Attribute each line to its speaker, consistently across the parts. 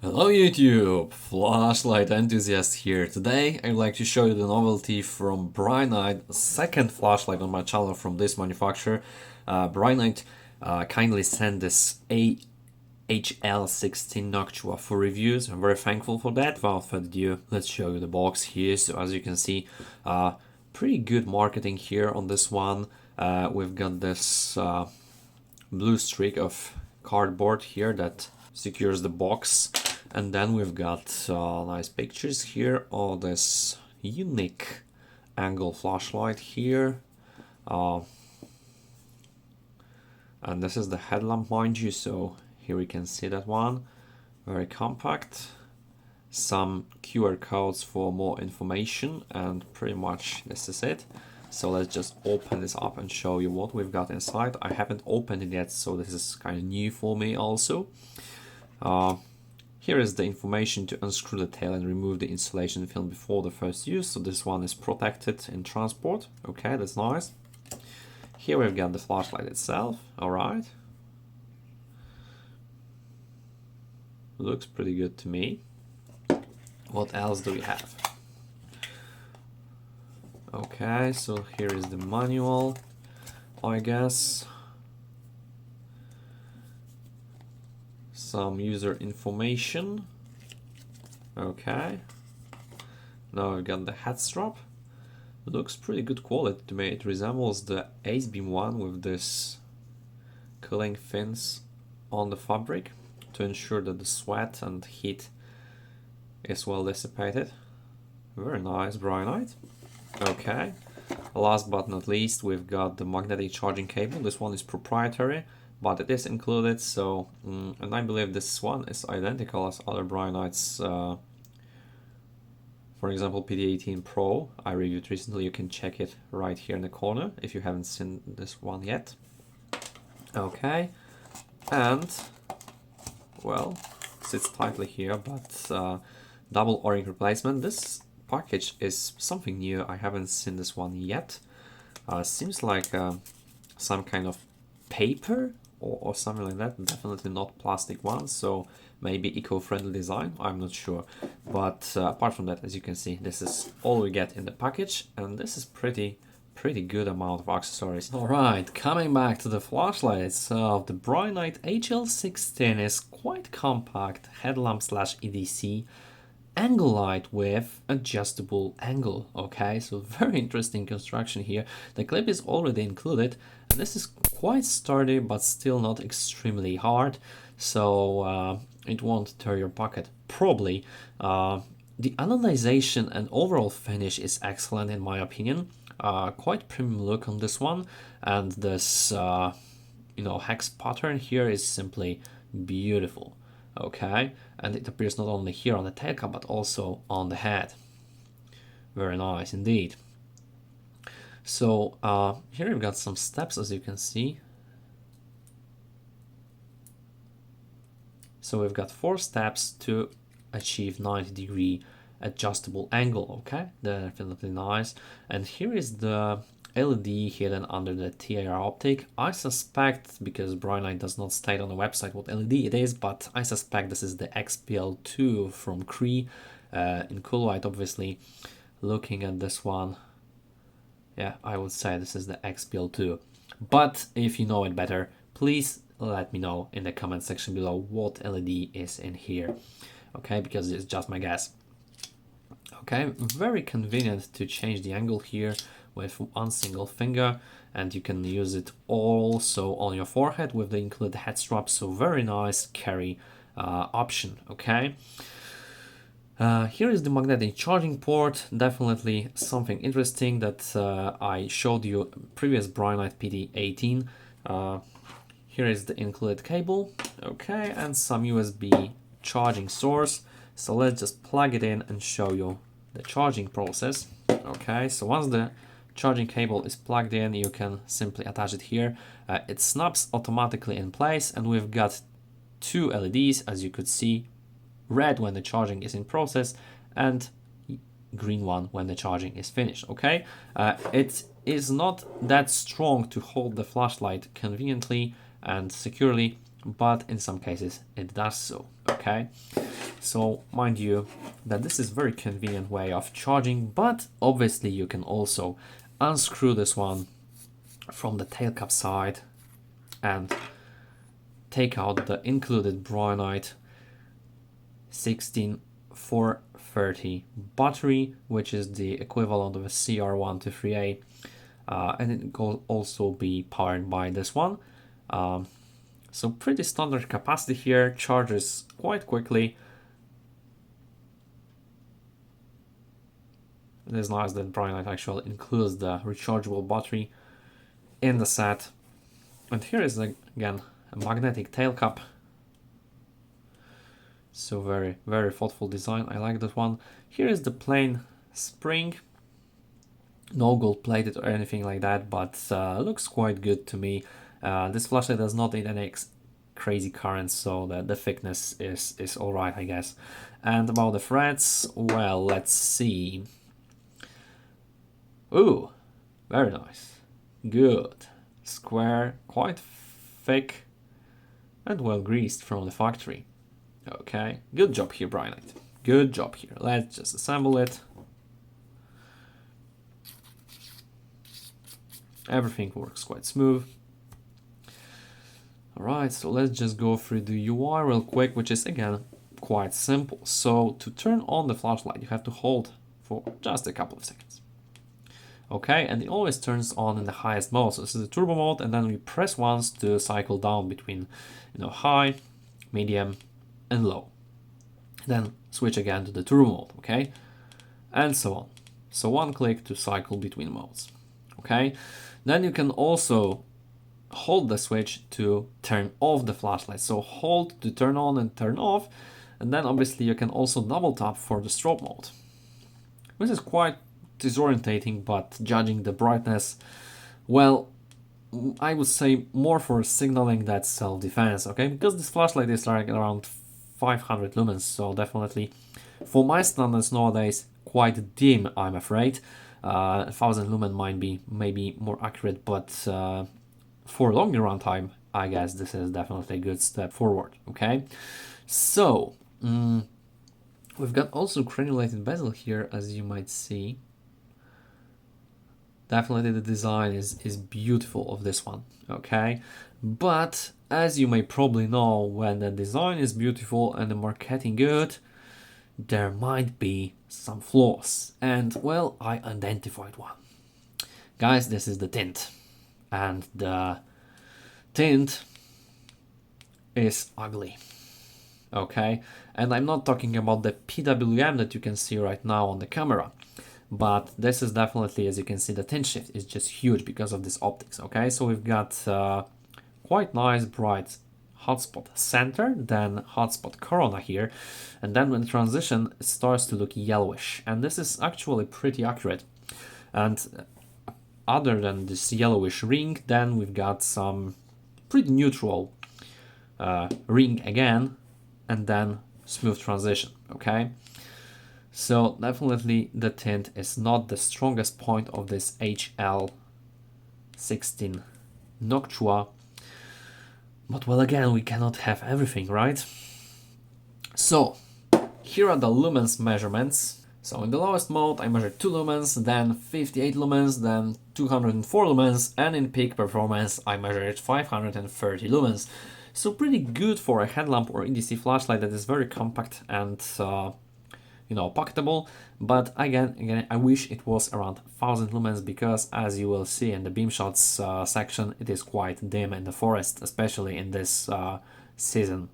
Speaker 1: Hello YouTube, Flashlight Enthusiast here. Today I'd like to show you the novelty from Brinyte, second flashlight on my channel from this manufacturer. Brinyte kindly sent this HL16 Noctua for reviews. I'm very thankful for that. Without further ado, let's show you the box here. So as you can see, pretty good marketing here on this one. We've got this blue streak of cardboard here that secures the box, and then we've got nice pictures here of this unique angle flashlight here, and this is the headlamp, mind you, so here we can see that one, very compact, some QR codes for more information, and pretty much this is it. So let's just open this up and show you what we've got inside. I haven't opened it yet, so this is kind of new for me also. Here is the information to unscrew the tail and remove the insulation film before the first use. So this one is protected in transport. Okay, that's nice. Here we've got the flashlight itself. All right. Looks pretty good to me. What else do we have? Okay, so here is the manual, I guess. Some user information. Okay. Now we've got the head strap. Looks pretty good quality to me. It resembles the Ace Beam one with this cooling fins on the fabric to ensure that the sweat and heat is well dissipated. Very nice, Brinyte. Okay. Last but not least, we've got the magnetic charging cable. This one is proprietary, but it is included, so and I believe this one is identical as other Brinytes. For example, PD18 Pro, I reviewed recently. You can check it right here in the corner if you haven't seen this one yet. Okay, and well, sits tightly here, but double O-ring replacement. This package is something new. I haven't seen this one yet. Seems like some kind of paper or something like that. Definitely not plastic one, so maybe eco-friendly design, I'm not sure. But apart from that, as you can see, this is all we get in the package, and this is pretty good amount of accessories. All right, coming back to the flashlight itself, the Brinyte HL16 is quite compact headlamp slash EDC angle light with adjustable angle. Okay, so very interesting construction here. The clip is already included, and this is quite sturdy but still not extremely hard, so it won't tear your pocket probably. The anodization and overall finish is excellent in my opinion. Quite premium look on this one, and this hex pattern here is simply beautiful. Okay, and it appears not only here on the tail cap but also on the head. Very nice indeed. So here we've got some steps, as you can see. So we've got 4 steps to achieve 90-degree adjustable angle. Okay, definitely nice. And here is the LED hidden under the TIR optic. I suspect, because Brinyte does not state on the website what LED it is, but I suspect this is the XPL2 from Cree in cool white, obviously. Looking at this one, yeah, I would say this is the XPL2. But if you know it better, please let me know in the comment section below what LED is in here. Okay, because it's just my guess. Okay, very convenient to change the angle here with one single finger, and you can use it also on your forehead with the included head strap, so very nice carry option. Okay, here is the magnetic charging port. Definitely something interesting that I showed you previous Brinyte PD18. Here is the included cable. Okay, and some USB charging source. So let's just plug it in and show you the charging process. Okay, so once the charging cable is plugged in, you can simply attach it here. It snaps automatically in place, and we've got 2 LEDs, as you could see, red when the charging is in process and green one when the charging is finished. Okay, it is not that strong to hold the flashlight conveniently and securely, but in some cases it does so. Okay, So mind you that this is very convenient way of charging, but obviously you can also unscrew this one from the tail cap side and take out the included Brinyte 16430 battery, which is the equivalent of a CR123A, and it will also be powered by this one. So pretty standard capacity here, charges quite quickly. It is nice that Brinyte actually includes the rechargeable battery in the set. And here is again a magnetic tail cap. So very, very thoughtful design. I like that one. Here is the plain spring. No gold plated or anything like that, but looks quite good to me. This flashlight does not need any crazy currents, so the thickness is alright, I guess. And about the threads, well, let's see. Ooh, very nice. Good. Square, quite thick, and well greased from the factory. Okay, good job here, Brinyte. Good job here. Let's just assemble it. Everything works quite smooth. Alright, so let's just go through the UI real quick, which is again quite simple. So to turn on the flashlight, you have to hold for just a couple of seconds. Okay, and it always turns on in the highest mode. So this is the turbo mode, and then we press once to cycle down between, high, medium, and low. Then switch again to the turbo mode, okay, and so on. So one click to cycle between modes. Okay, then you can also hold the switch to turn off the flashlight. So hold to turn on and turn off, and then obviously you can also double tap for the strobe mode. This is quite disorientating, but judging the brightness, well, I would say more for signaling that self-defense, okay, because this flashlight is like around 500 lumens, so definitely for my standards nowadays quite dim, I'm afraid. 1000 lumen might be maybe more accurate, but for longer runtime, I guess this is definitely a good step forward. Okay, so we've got also granulated bezel here, as you might see. Definitely the design is beautiful of this one. Okay, but as you may probably know, when the design is beautiful and the marketing good, there might be some flaws, and well, I identified one. Guys, this is the tint, and the tint is ugly. Okay, and I'm not talking about the PWM that you can see right now on the camera, but this is definitely, as you can see, the tint shift is just huge because of this optics. Okay, so we've got quite nice bright hotspot center, then hotspot corona here, and then when transition it starts to look yellowish, and this is actually pretty accurate. And other than this yellowish ring, then we've got some pretty neutral ring again, and then smooth transition. Okay, so definitely the tint is not the strongest point of this HL16 Noctua. But well, again, we cannot have everything, right? So here are the lumens measurements. So in the lowest mode I measured 2 lumens, then 58 lumens, then 204 lumens, and in peak performance I measured 530 lumens. So pretty good for a headlamp or EDC flashlight that is very compact and pocketable. But again, I wish it was around 1000 lumens, because as you will see in the beam shots section, it is quite dim in the forest, especially in this season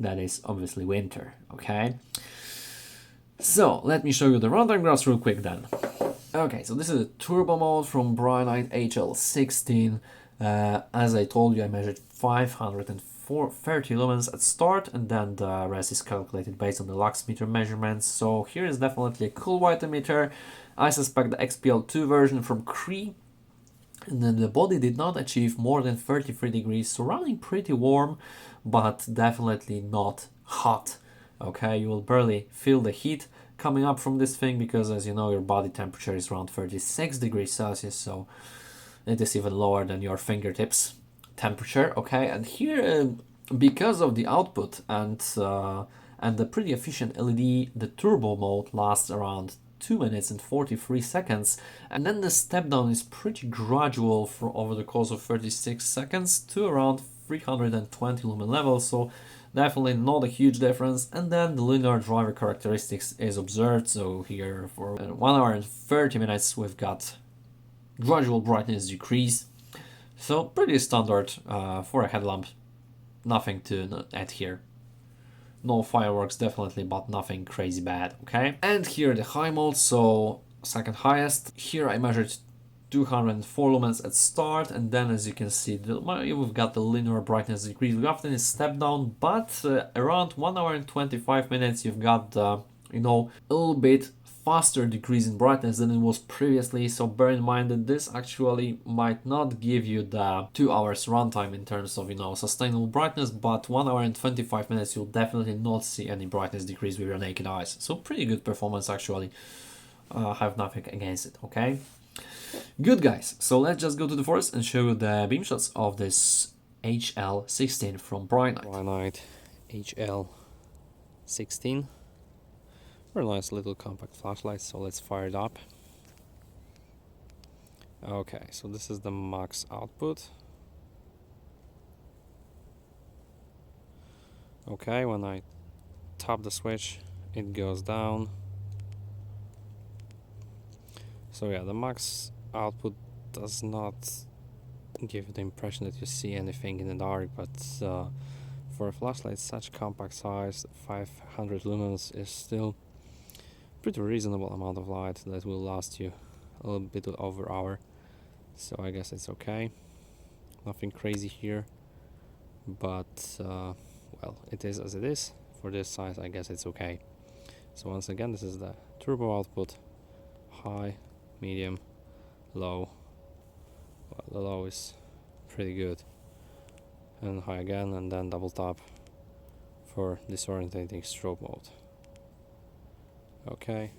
Speaker 1: that is obviously winter. Okay, so let me show you the runtime graphs real quick then. Okay, so this is a turbo mode from Brinyte HL16. As I told you, I measured 530 lumens at start, and then the rest is calculated based on the lux meter measurements. So here is definitely a cool white emitter. I suspect the XPL2 version from Cree. And then the body did not achieve more than 33 degrees, so running pretty warm, but definitely not hot. Okay, you will barely feel the heat coming up from this thing, because as you know, your body temperature is around 36 degrees Celsius, so it is even lower than your fingertips temperature. Okay, and here because of the output and and the pretty efficient LED, the turbo mode, lasts around 2 minutes and 43 seconds, and then the step down is pretty gradual for over the course of 36 seconds to around 320 lumen levels, so definitely not a huge difference. And then the linear driver characteristics is observed, so here for 1 hour and 30 minutes we've got gradual brightness decrease, so pretty standard for a headlamp, nothing to add here. No fireworks definitely, but nothing crazy bad, okay? And here the high mode, so second highest. Here I measured 204 lumens at start, and then as you can see, we've got the linear brightness decrease. We often is step down, but around 1 hour and 25 minutes you've got a little bit faster decrease in brightness than it was previously, so bear in mind that this actually might not give you the 2 hours runtime in terms of sustainable brightness, but 1 hour and 25 minutes you'll definitely not see any brightness decrease with your naked eyes, so pretty good performance actually. Have nothing against it, okay? Good guys, so let's just go to the forest and show you the beam shots of this HL16 from Brinyte.
Speaker 2: Brinyte HL16. Very nice little compact flashlight, so let's fire it up. Okay, so this is the max output. Okay, when I tap the switch, it goes down. So yeah, the max output does not give you the impression that you see anything in the dark, but for a flashlight such compact size, 500 lumens is still pretty reasonable amount of light that will last you a little bit over an hour, so I guess it's okay. Nothing crazy here, but well, it is as it is. For this size I guess it's okay. So once again, this is the turbo output: high, medium, low. Well, the low is pretty good, and high again, and then double tap for disorientating strobe mode. Okay.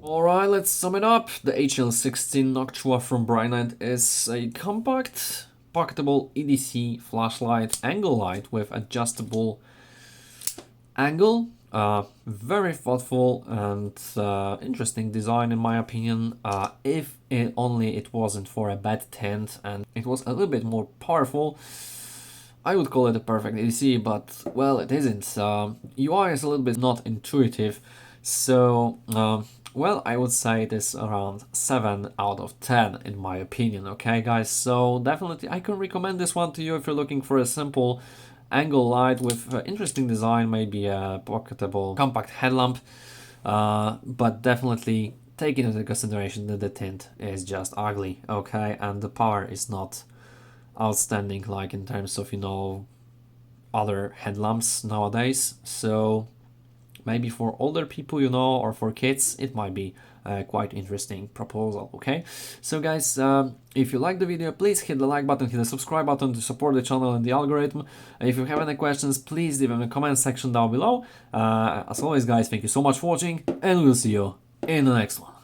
Speaker 1: Alright, let's sum it up. The HL16 Noctua from Brinyte is a compact, pocketable EDC flashlight angle light with adjustable angle. Very thoughtful and interesting design in my opinion. If it wasn't for a bad tint and it was a little bit more powerful, I would call it a perfect EDC, but well, it isn't. UI is a little bit not intuitive, so well, I would say it is around 7 out of 10 in my opinion, okay guys? So definitely I can recommend this one to you if you're looking for a simple angle light with interesting design, maybe a pocketable compact headlamp, but definitely take into consideration that the tint is just ugly, okay? And the power is not outstanding like in terms of other headlamps nowadays, so maybe for older people, or for kids, it might be a quite interesting proposal, okay? So guys, if you like the video, please hit the like button, hit the subscribe button to support the channel and the algorithm. If you have any questions, please leave them in the comment section down below. As always guys, thank you so much for watching, and we'll see you in the next one.